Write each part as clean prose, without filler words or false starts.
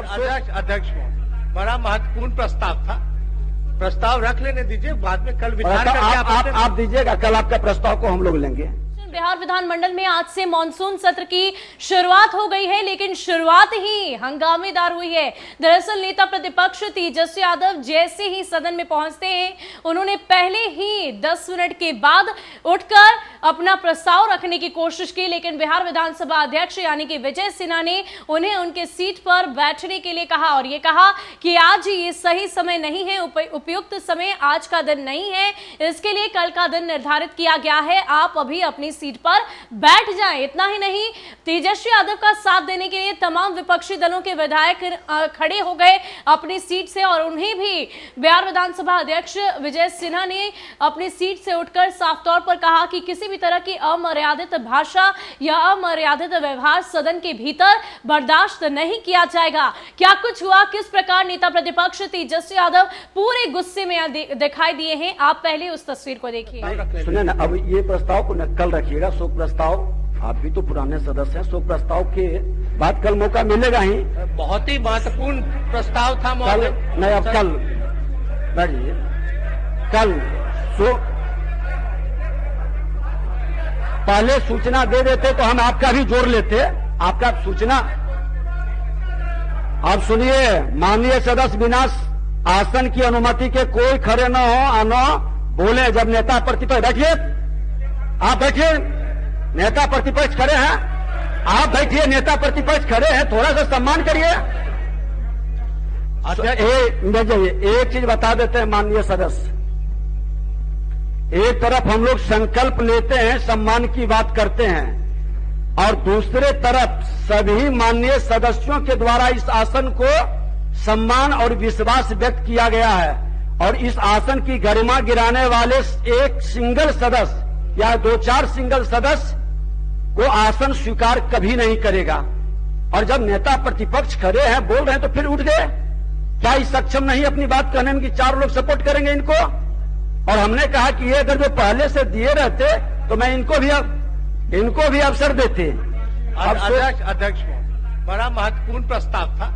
अध्यक्ष बड़ा महत्वपूर्ण प्रस्ताव था। प्रस्ताव रख लेने दीजिए, बाद में कल विचार करके आप दीजिएगा, कल आपका प्रस्ताव को हम लोग लेंगे। बिहार विधानमंडल में आज से मानसून सत्र की शुरुआत हो गई है, लेकिन शुरुआत ही हंगामेदार हुई है। दरअसल नेता प्रतिपक्ष तेजस्वी यादव जैसे ही सदन में पहुंचते हैं, उन्होंने पहले ही 10 मिनट के बाद उठकर अपना प्रस्ताव रखने की कोशिश की, लेकिन बिहार विधानसभा अध्यक्ष यानी कि विजय सिन्हा ने उन्हें उनके सीट पर बैठने के लिए कहा और ये कहा कि आज ये सही समय नहीं है, उपयुक्त समय आज का दिन नहीं है, इसके लिए कल का दिन निर्धारित किया गया है, आप अभी अपनी सीट पर बैठ जाएं। इतना ही नहीं, तेजस्वी यादव का साथ देने के लिए तमाम विपक्षी दलों के विधायक खड़े हो गए अपनी सीट से और उन्हें भी बिहार विधानसभा अध्यक्ष विजय सिन्हा ने अपनी सीट से उठकर साफ तौर पर कहा कि किसी भी तरह की अमर्यादित भाषा या अमर्यादित व्यवहार सदन के भीतर बर्दाश्त नहीं किया जाएगा। क्या कुछ हुआ, किस प्रकार नेता प्रतिपक्ष तेजस्वी यादव पूरे गुस्से में दिखाई दिए हैं, आप पहले उस तस्वीर को देखिए। सुनिए ना, अब ये प्रस्ताव को कल रखिएगा, शोक प्रस्ताव, आप भी तो पुराने सदस्य हैं, शोक प्रस्ताव के बाद कल मौका मिलेगा ही। बहुत ही महत्वपूर्ण प्रस्ताव था कल नहीं, अब कल बैठिए, कल पहले सूचना दे देते तो हम आपका भी जोड़ लेते, आपका सूचना। आप सुनिए, माननीय सदस्य बिना आसन की अनुमति के कोई खड़े न हो, न बोले। जब नेता प्रतिपक्ष, बैठिए, आप बैठिए, नेता प्रतिपक्ष खड़े हैं, आप बैठिए, नेता प्रतिपक्ष खड़े हैं, थोड़ा सा सम्मान करिए। एक चीज बता देते हैं माननीय सदस्य, एक तरफ हम लोग संकल्प लेते हैं, सम्मान की बात करते हैं, और दूसरे तरफ सभी माननीय सदस्यों के द्वारा इस आसन को सम्मान और विश्वास व्यक्त किया गया है और इस आसन की गरिमा गिराने वाले एक सिंगल सदस्य या 2-4 सिंगल सदस्य को आसन स्वीकार कभी नहीं करेगा। और जब नेता प्रतिपक्ष खड़े हैं, बोल रहे हैं, तो फिर उठ गए। क्या ये सक्षम नहीं अपनी बात कहने में कि 4 लोग सपोर्ट करेंगे इनको? और हमने कहा कि ये अगर जो पहले से दिए रहते तो मैं इनको भी अवसर देते। अध्यक्ष बड़ा महत्वपूर्ण प्रस्ताव था।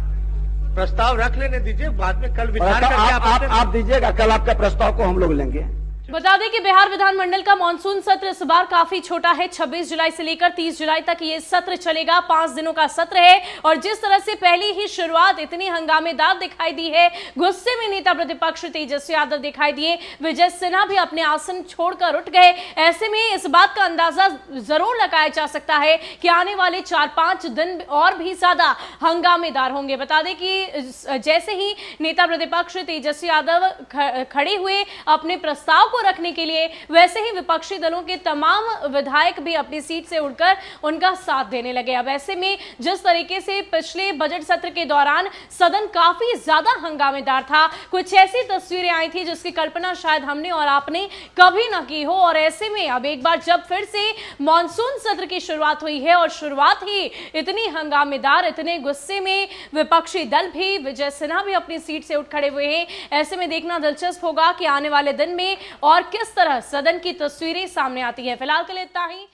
प्रस्ताव रख लेने दीजिए, बाद में कल विचार करके आप दीजिएगा, कल आपका प्रस्ताव को हम लोग लेंगे। बता दें कि बिहार विधानमंडल का मानसून सत्र इस बार काफी छोटा है। 26 जुलाई से लेकर 30 जुलाई तक ये सत्र चलेगा, 5 दिनों का सत्र है और जिस तरह से पहली ही शुरुआत इतनी हंगामेदार दिखाई दी है, गुस्से में नेता प्रतिपक्ष तेजस्वी यादव दिखाई दिए, विजय सिन्हा भी अपने आसन छोड़कर उठ गए। ऐसे में इस बात का अंदाजा जरूर लगाया जा सकता है कि आने वाले 4-5 दिन और भी ज्यादा हंगामेदार होंगे। बता दें कि जैसे ही नेता प्रतिपक्ष तेजस्वी यादव खड़े हुए अपने प्रस्ताव रखने के लिए, वैसे ही विपक्षी दलों के तमाम विधायक भी अपनी सीट से उठकर उनका साथ देने लगे। अब ऐसे में जिस तरीके से पिछले बजट सत्र के दौरान सदन काफी ज्यादा हंगामेदार था, कुछ ऐसी तस्वीरें आई थी जिसकी कल्पना शायद हमने और आपने कभी ना की हो। और ऐसे में अब एक बार जब फिर से मानसून सत्र की शुरुआत हुई है और शुरुआत ही इतनी हंगामेदार, इतने गुस्से में विपक्षी दल भी, विजय सिन्हा भी अपनी सीट से उठ खड़े हुए हैं, ऐसे में देखना दिलचस्प होगा कि आने वाले दिन में और किस तरह सदन की तस्वीरें सामने आती है। फिलहाल के लिए इतना ही।